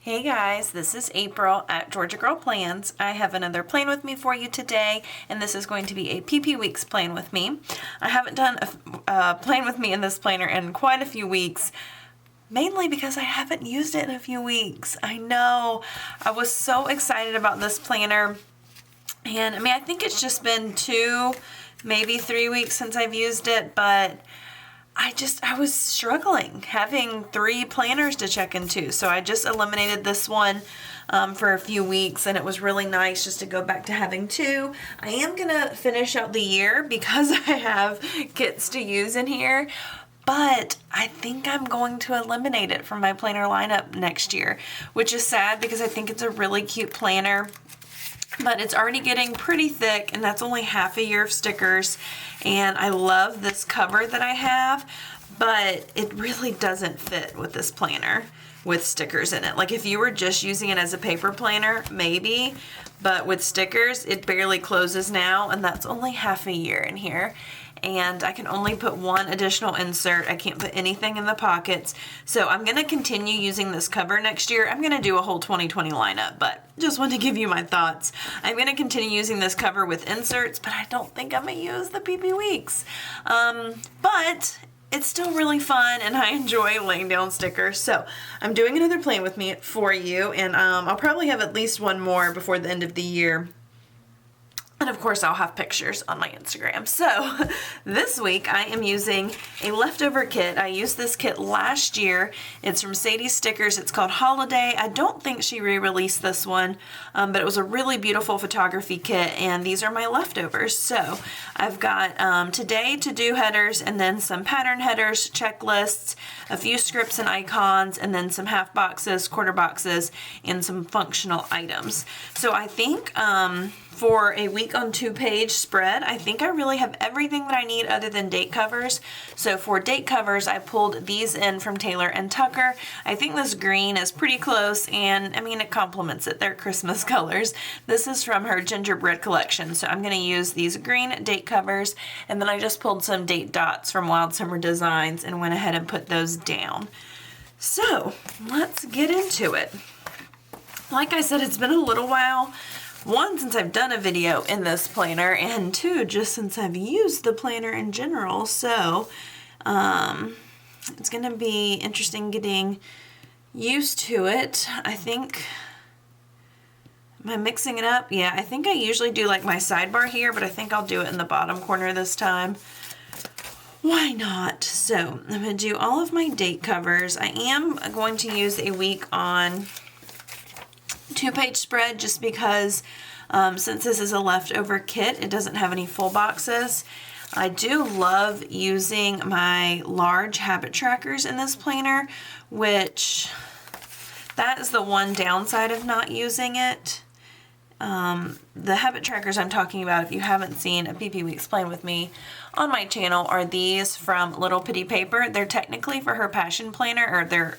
Hey guys, this is April at Georgia Girl Plans. I have another plan with me for you today, and this is going to be a PP Weeks plan with me. I haven't done a plan with me in this planner in quite a few weeks, mainly because I haven't used it in a few weeks. I know, I was so excited about this planner, and I think it's just been 2, maybe 3 weeks since I've used it, but I was struggling having 3 planners to check into. So I just eliminated this one for a few weeks, and it was really nice just to go back to having 2. I am going to finish out the year because I have kits to use in here, but I think I'm going to eliminate it from my planner lineup next year, which is sad because I think it's a really cute planner. But it's already getting pretty thick, and that's only half a year of stickers. And I love this cover that I have, but it really doesn't fit with this planner with stickers in it. Like if you were just using it as a paper planner, maybe, but with stickers, it barely closes now, and that's only half a year in here. And I can only put 1 additional insert. I can't put anything in the pockets. So I'm going to continue using this cover next year. I'm going to do a whole 2020 lineup, but just wanted to give you my thoughts. I'm going to continue using this cover with inserts, but I don't think I'm going to use the PP Weeks. But it's still really fun, and I enjoy laying down stickers. So I'm doing another plan with me for you, and I'll probably have at least 1 more before the end of the year. And of course, I'll have pictures on my Instagram. So this week I am using a leftover kit. I used this kit last year. It's from Sadie Stickers. It's called Holiday. I don't think she re-released this one, but it was a really beautiful photography kit, and these are my leftovers. So I've got today to-do headers, and then some pattern headers, checklists, a few scripts and icons, and then some half boxes, quarter boxes, and some functional items. So I think for a week on 2-page spread, I think I really have everything that I need other than date covers. So for date covers, I pulled these in from Taylor & Tucker. I think this green is pretty close, and it complements it. They're Christmas colors. This is from her gingerbread collection, so I'm going to use these green date covers, and then I just pulled some date dots from Wild Summer Designs and went ahead and put those down. So let's get into it. Like I said, it's been a little while. 1, since I've done a video in this planner, and 2, just since I've used the planner in general. So it's going to be interesting getting used to it. I think, am I mixing it up? Yeah, I think I usually do like my sidebar here, but I think I'll do it in the bottom corner this time. Why not? So I'm going to do all of my date covers. I am going to use a week on 2-page spread just because since this is a leftover kit, it doesn't have any full boxes. I do love using my large habit trackers in this planner, which that is the one downside of not using it. The habit trackers I'm talking about, if you haven't seen a PP Weeks plan with me on my channel, are these from Little Pitty Paper. They're technically for her passion planner, or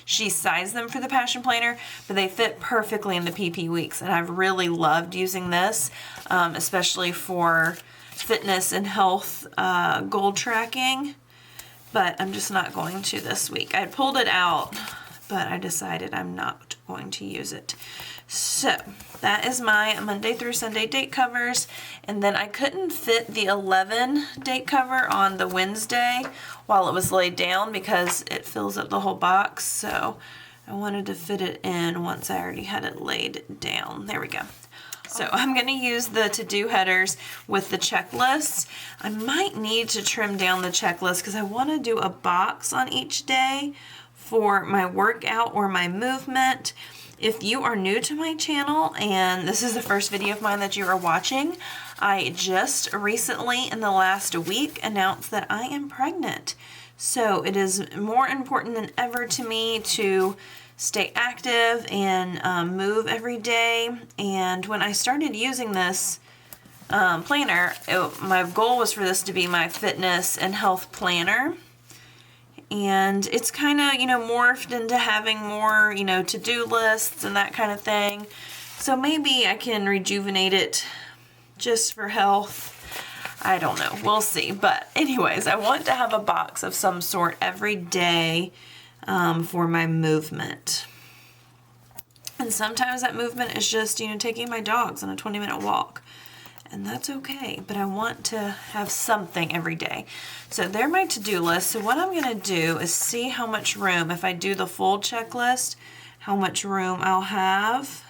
she sized them for the passion planner, but they fit perfectly in the PP Weeks, and I've really loved using this, especially for fitness and health goal tracking, but I'm just not going to this week. I pulled it out, but I decided I'm not going to use it. So that is my Monday through Sunday date covers, and then I couldn't fit the 11 date cover on the Wednesday while it was laid down because it fills up the whole box, so I wanted to fit it in once I already had it laid down. There we go. So I'm going to use the to-do headers with the checklists. I might need to trim down the checklist because I want to do a box on each day for my workout or my movement. If you are new to my channel and this is the first video of mine that you are watching, I just recently in the last week announced that I am pregnant. So it is more important than ever to me to stay active and move every day. And when I started using this planner, my goal was for this to be my fitness and health planner. And it's kind of, morphed into having more, to-do lists and that kind of thing. So maybe I can rejuvenate it just for health. I don't know. We'll see. But anyways, I want to have a box of some sort every day for my movement. And sometimes that movement is just, you know, taking my dogs on a 20-minute walk. And that's okay, but I want to have something every day. So they're my to-do list. So what I'm going to do is see how much room, if I do the full checklist, how much room I'll have.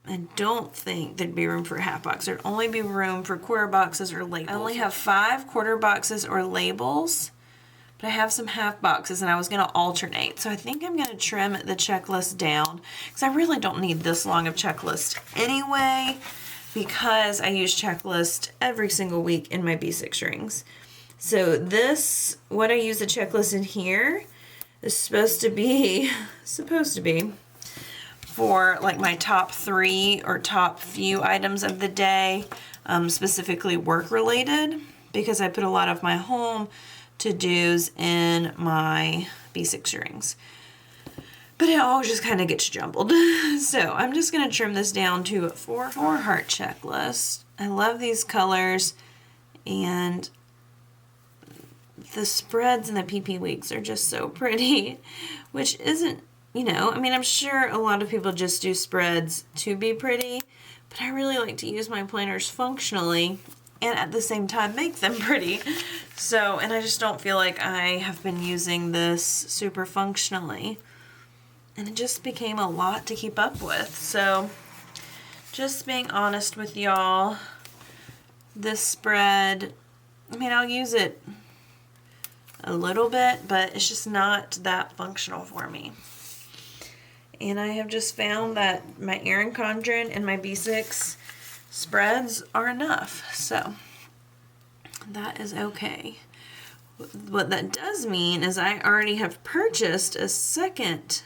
I don't think there'd be room for a half box. There'd only be room for quarter boxes or labels. I only have 5 quarter boxes or labels, but I have some half boxes and I was going to alternate. So I think I'm going to trim the checklist down because I really don't need this long of checklist anyway, because I use checklist every single week in my B6 rings. So this, what I use the checklist in here is supposed to be for like my top 3 or top few items of the day, specifically work related, because I put a lot of my home to-dos in my B6 rings. But it all just kind of gets jumbled. So I'm just going to trim this down to a 4 heart checklist. I love these colors, and the spreads and the PP weeks are just so pretty, which isn't, you know, I mean, I'm sure a lot of people just do spreads to be pretty, but I really like to use my planners functionally and at the same time make them pretty. So, and I just don't feel like I have been using this super functionally. And it just became a lot to keep up with. So, just being honest with y'all, this spread, I mean, I'll use it a little bit, but it's just not that functional for me. And I have just found that my Erin Condren and my B6 spreads are enough. So that is okay. What that does mean is I already have purchased a second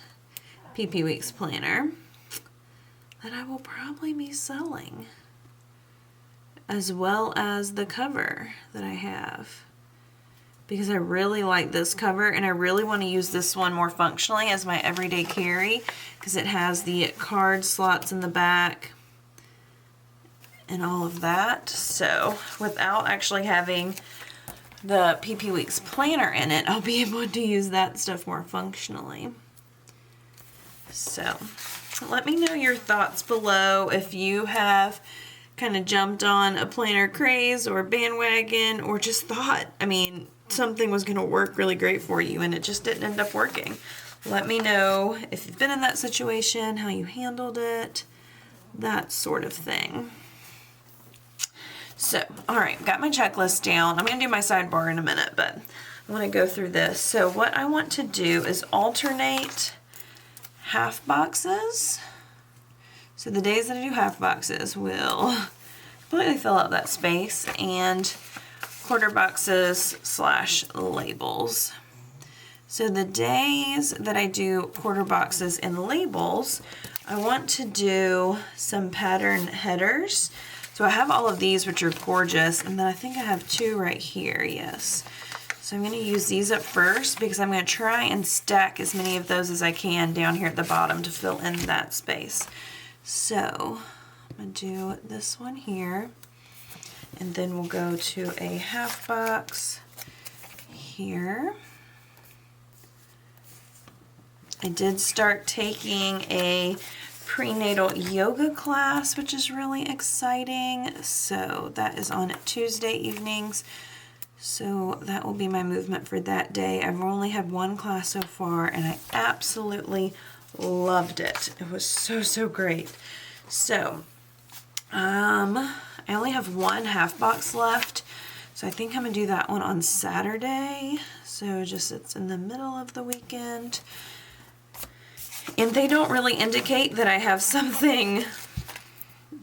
PP Weeks planner that I will probably be selling, as well as the cover that I have, because I really like this cover and I really want to use this one more functionally as my everyday carry, because it has the card slots in the back and all of that. So without actually having the PP Weeks planner in it, I'll be able to use that stuff more functionally. So let me know your thoughts below if you have kind of jumped on a planner craze or bandwagon, or just thought, I mean, something was going to work really great for you and it just didn't end up working. Let me know if you've been in that situation, how you handled it, that sort of thing. So, all right, got my checklist down. I'm going to do my sidebar in a minute, but I want to go through this. So what I want to do is alternate half boxes. So the days that I do half boxes will completely fill out that space, and quarter boxes / labels. So the days that I do quarter boxes and labels, I want to do some pattern headers. So I have all of these, which are gorgeous, and then I think I have 2 right here, yes. So I'm going to use these up first because I'm going to try and stack as many of those as I can down here at the bottom to fill in that space. So I'm going to do this one here, and then we'll go to a half box here. I did start taking a prenatal yoga class, which is really exciting. So that is on Tuesday evenings. So that will be my movement for that day. I've only had 1 class so far, and I absolutely loved it. It was so great. So I only have 1 half box left, so I think I'm gonna do that one on Saturday. So just it's in the middle of the weekend. And they don't really indicate that I have something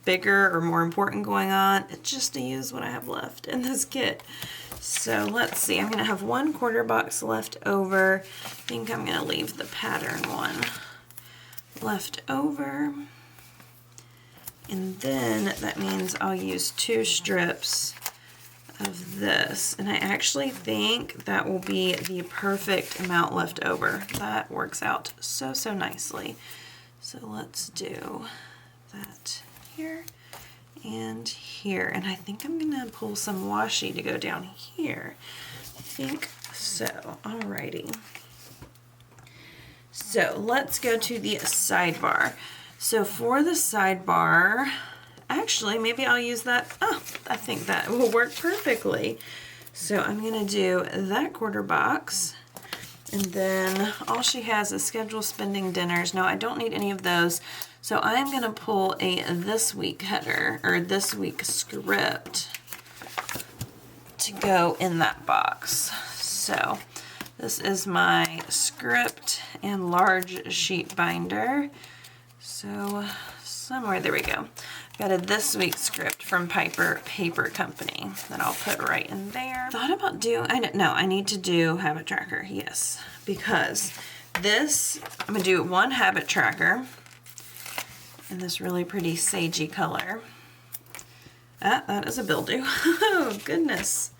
bigger or more important going on. It's just to use what I have left in this kit. So let's see, I'm gonna have 1 quarter box left over. I think I'm gonna leave the pattern one left over. And then that means I'll use 2 strips of this. And I actually think that will be the perfect amount left over. That works out so nicely. So let's do that here and here. And I think I'm gonna pull some washi to go down here. I think so. Alrighty. So let's go to the sidebar. So for the sidebar, actually, maybe I'll use that. Oh, I think that will work perfectly. So I'm gonna do that quarter box. And then all she has is schedule spending dinners. No, I don't need any of those. So I'm gonna pull a this week header, or this week script to go in that box. So this is my script and large sheet binder. So somewhere, there we go. Got a this week script from Piper Paper Company that I'll put right in there. Thought about doing, I need to do habit tracker, yes. Because this, I'm gonna do one habit tracker in this really pretty sagey color. That is a bildew. Oh goodness.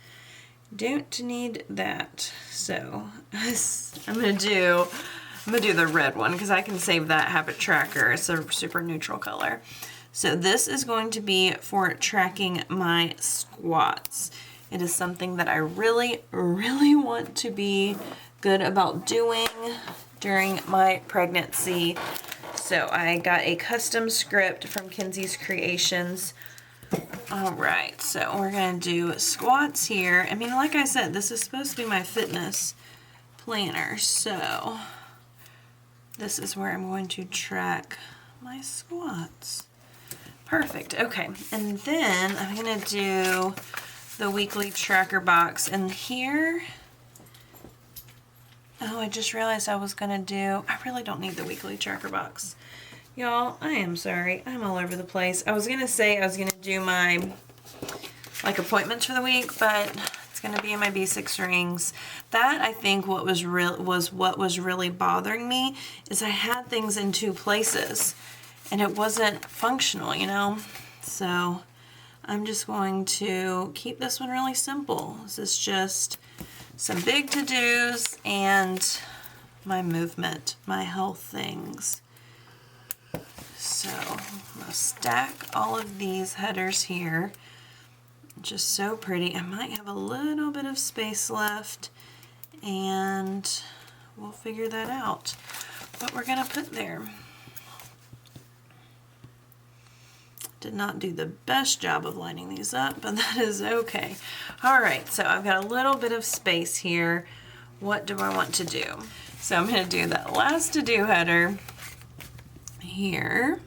Don't need that. So I'm gonna do the red one because I can save that habit tracker. It's a super neutral color. So this is going to be for tracking my squats. It is something that I really, really want to be good about doing during my pregnancy. So I got a custom script from Kenzie's Creations. All right, so we're gonna do squats here. I mean, like I said, this is supposed to be my fitness planner. So this is where I'm going to track my squats. Perfect, okay. And then I'm gonna do the weekly tracker box. And here, oh, I just realized I was gonna do, I really don't need the weekly tracker box. Y'all, I am sorry, I'm all over the place. I was gonna say I was gonna do my, like, appointments for the week, but it's gonna be in my B6 rings. That, I think, what was really bothering me is I had things in two places. And it wasn't functional, you know? So I'm just going to keep this one really simple. This is just some big to-dos and my movement, my health things. So I'm gonna stack all of these headers here. Just so pretty. I might have a little bit of space left and we'll figure that out. What we're gonna put there. Did not do the best job of lining these up, but that is okay. All right, so I've got a little bit of space here. What do I want to do? So I'm gonna do that last to-do header here,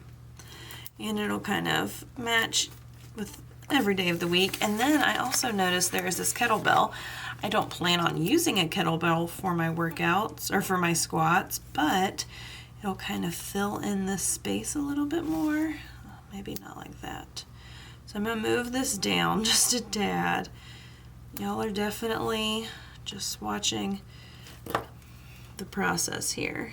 and it'll kind of match with every day of the week. And then I also noticed there is this kettlebell. I don't plan on using a kettlebell for my workouts or for my squats, but it'll kind of fill in this space a little bit more. Maybe not like that. So I'm gonna move this down just a tad. Y'all are definitely just watching the process here.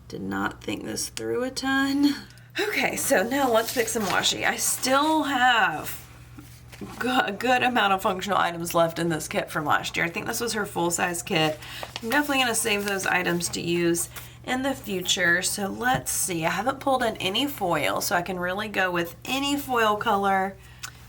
Did not think this through a ton. Okay, so now let's pick some washi. I still have a good amount of functional items left in this kit from last year. I think this was her full-size kit. I'm definitely gonna save those items to use in the future. So let's see, I haven't pulled in any foil, so I can really go with any foil color.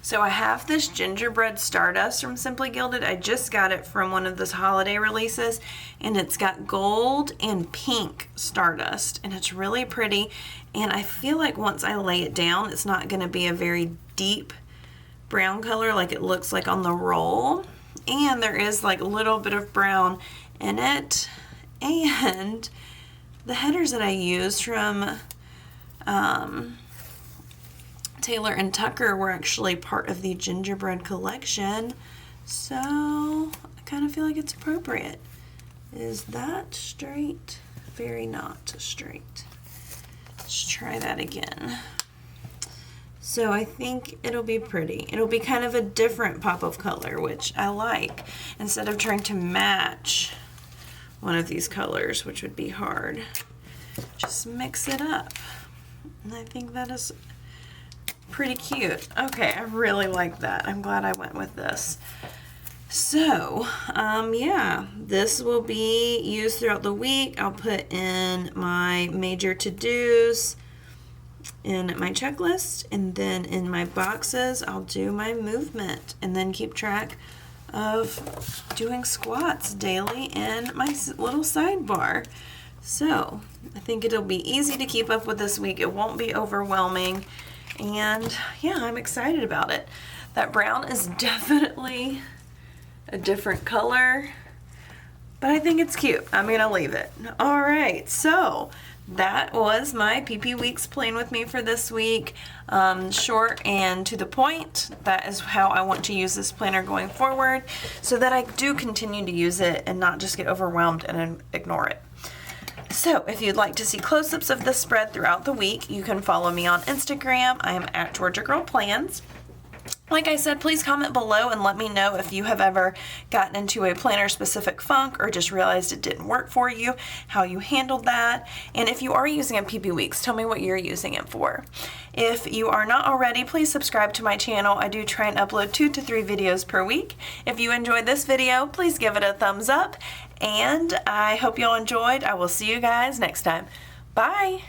So I have this gingerbread stardust from Simply Gilded. I just got it from one of those holiday releases, and it's got gold and pink stardust, and it's really pretty. And I feel like once I lay it down, it's not gonna be a very deep brown color like it looks like on the roll. And there is like a little bit of brown in it. And the headers that I used from Taylor and Tucker were actually part of the gingerbread collection, so I kind of feel like it's appropriate. Is that straight? Very not straight. Let's try that again. So I think it'll be pretty. It'll be kind of a different pop of color, which I like, instead of trying to match one of these colors, which would be hard. Just mix it up. And I think that is pretty cute. Okay, I really like that. I'm glad I went with this. So, yeah, this will be used throughout the week. I'll put in my major to-dos in my checklist, and then in my boxes, I'll do my movement, and then keep track of doing squats daily in my little sidebar. So I think it'll be easy to keep up with this week. It won't be overwhelming. And yeah, I'm excited about it. That brown is definitely a different color, but I think it's cute. I'm gonna leave it. All right, so that was my PP Weeks Plan with me for this week. Short and to the point. That is how I want to use this planner going forward, so that I do continue to use it and not just get overwhelmed and ignore it. So if you'd like to see close-ups of this spread throughout the week, you can follow me on Instagram. I am at Georgia Girl Plans. Like I said, please comment below and let me know if you have ever gotten into a planner-specific funk or just realized it didn't work for you, how you handled that. And if you are using a PP Weeks, tell me what you're using it for. If you are not already, please subscribe to my channel. I do try and upload 2 to 3 videos per week. If you enjoyed this video, please give it a thumbs up. And I hope y'all enjoyed. I will see you guys next time. Bye!